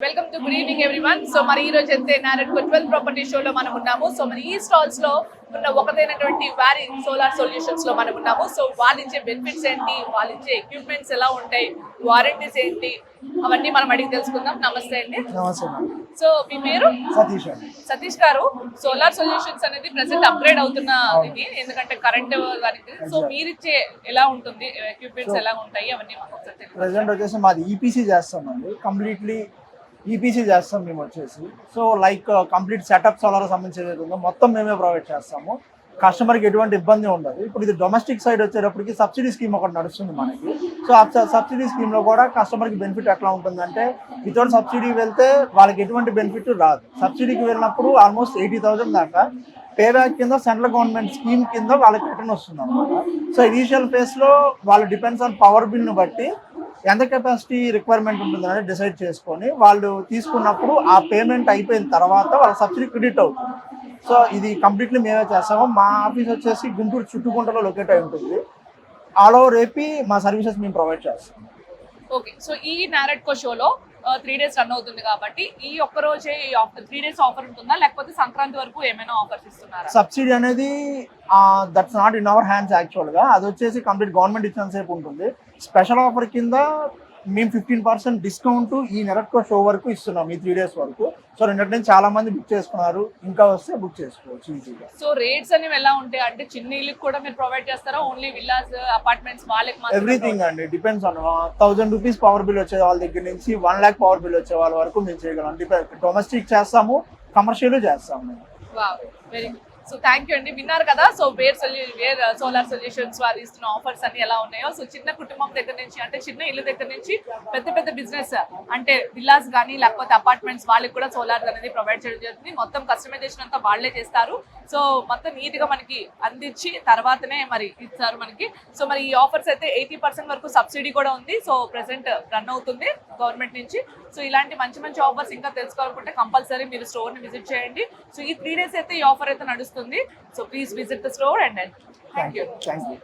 Welcome to good evening everyone. So మరి ఈ రోజు అయితే నారాయణపూర్ 12 ప్రాపర్టీ షోలో మనం ఉన్నాము. సో మరి ఈ స్టాల్స్ లో ఉన్న ఒకటైనటువంటి వారి సోలార్ సొల్యూషన్స్ లో మనం ఉన్నాము. సో వాళ్ళు ఇచ్చే బెనిఫిట్స్ ఏంటి, వాళ్ళు ఇచ్చే ఎక్విప్మెంట్స్ ఎలా ఉంటాయి, వారంటీస్ ఏంటి, అవన్నీ మనం అడిగి తెలుసుకుందాం. నమస్తే అండి. సో మీ పేరు? సతీష్ గారు. సోలార్ సొల్యూషన్స్ అనేది ప్రెసెంట్ అప్గ్రేడ్ అవుతున్న ఇది, ఎందుకంటే కరెంట్ దానికి. సో మీరు ఇచ్చే ఎలా ఉంటుంది, ఎక్విప్మెంట్స్ ఎలా ఉంటాయి, అవన్నీ మాకు ప్రెసెంట్ వచ్చేసి మాది ఈపీసీ చేస్తామండి. కంప్లీట్లీ ఈపీసీ చేస్తాం మేము వచ్చేసి. So like complete setup solar సంబంధించి ఉందో మొత్తం మేమే ప్రొవైడ్ చేస్తాము. కస్టమర్కి ఎటువంటి ఇబ్బంది ఉండదు. ఇప్పుడు ఇది డొమెస్టిక్ సైడ్ వచ్చేటప్పటికి సబ్సిడీ స్కీమ్ ఒకటి నడుస్తుంది మనకి. సో ఆ సబ్సిడీ స్కీమ్లో కూడా కస్టమర్కి బెనిఫిట్ ఎట్లా ఉంటుందంటే, వితౌట్ సబ్సిడీ వెళ్తే వాళ్ళకి ఎటువంటి బెనిఫిట్ రాదు. సబ్సిడీకి వెళ్ళినప్పుడు ఆల్మోస్ట్ 80,000 దాకా పేబ్యాక్ కింద సెంట్రల్ గవర్నమెంట్ స్కీమ్ కింద వాళ్ళకి రిటర్న్ వస్తుంది అనమాట. సో ఇనీషియల్ ఫేస్లో వాళ్ళు డిపెండ్స్ ఆన్ పవర్ బిల్ని బట్టి ఎంత కెపాసిటీ రిక్వైర్మెంట్ ఉంటుందని డిసైడ్ చేసుకొని వాళ్ళు తీసుకున్నప్పుడు ఆ పేమెంట్ అయిపోయిన తర్వాత వాళ్ళ సబ్సిడీ క్రెడిట్ అవుతుంది. సో ఇది కంప్లీట్లీ మేమే చేస్తాము. మా ఆఫీస్ వచ్చేసి గుంటూరు చుట్టుకుంటలో లొకేట్ అయి ఉంటుంది. ఆల్ ఓవర్ ఏపీ మా సర్వీసెస్ మేము ప్రొవైడ్ చేస్తాం. ఓకే. సో ఈ నారాయణకో షోలో 3 days రన్ అవుతుంది కాబట్టి ఈ ఒక్క రోజే 3 days ఆఫర్ ఉంటుందా, లేకపోతే సంక్రాంతి వరకు ఏమైనా ఆఫర్స్ ఇస్తున్నారా? సబ్సిడీ అనేది that's not in our hands యాక్చువల్గా. అది వచ్చేసి కంప్లీట్ గవర్నమెంట్ ఇచ్చిన సేపు ఉంటుంది. స్పెషల్ ఆఫర్ కింద మేము 15% డిస్కౌంట్ ఈ నెరట్కో షో వరకు ఇస్తున్నాం, ఈ 3 days వరకు. సో రెండింటి నుంచి చాలా మంది బుక్ చేసుకున్నారు, ఇంకా వస్తే బుక్ చేసుకోవచ్చు ఈజీగా. సో రేట్స్ అనేవి ఎలా ఉంటాయి అంటే, చిన్న ఇల్లుకి కూడా మీరు ప్రొవైడ్ చేస్తారా, ఓన్లీ విల్లాస్ అపార్ట్మెంట్స్ వాళ్ళకి మాత్రమే? ఎవ్రీథింగ్ అండి, depends on 1000 rupees power bill వచ్చే వాళ్ళ దగ్గర నుంచి 1 lakh పవర్ బిల్ వచ్చే వాళ్ళ వరకు మేము చేయగలం. డొమెస్టిక్ చేస్తాము, కమర్షియల్ చేస్తాము మేము. Wow, very good. So thank you అండి. విన్నారు కదా, సో వేర్ సోలార్ సొల్యూషన్స్ వారు ఇస్తున్న ఆఫర్స్ అన్ని ఎలా ఉన్నాయో. సో చిన్న కుటుంబం దగ్గర నుంచి, అంటే చిన్న ఇల్లు దగ్గర నుంచి పెద్ద పెద్ద బిజినెస్ అంటే విల్లాస్ కానీ లేకపోతే అపార్ట్మెంట్స్ వాళ్ళకి కూడా సోలార్ అనేది ప్రొవైడ్ చేయడం జరుగుతుంది. మొత్తం కస్టమైజేషన్ అంతా వాళ్ళే చేస్తారు. సో మొత్తం నీట్గా మనకి అందించి తర్వాతనే మరి ఇస్తారు మనకి. సో మరి ఈ ఆఫర్స్ అయితే 80% వరకు సబ్సిడీ కూడా ఉంది. సో ప్రెసెంట్ రన్ అవుతుంది గవర్నమెంట్ నుంచి. సో ఇలాంటి మంచి మంచి ఆఫర్స్ ఇంకా తెలుసుకోవాలనుకుంటే కంపల్సరీ మీరు స్టోర్ని విజిట్ చేయండి. సో ఈ 3 days అయితే ఈ ఆఫర్ అయితే నడుస్తుంది. So please visit the store and then thank you.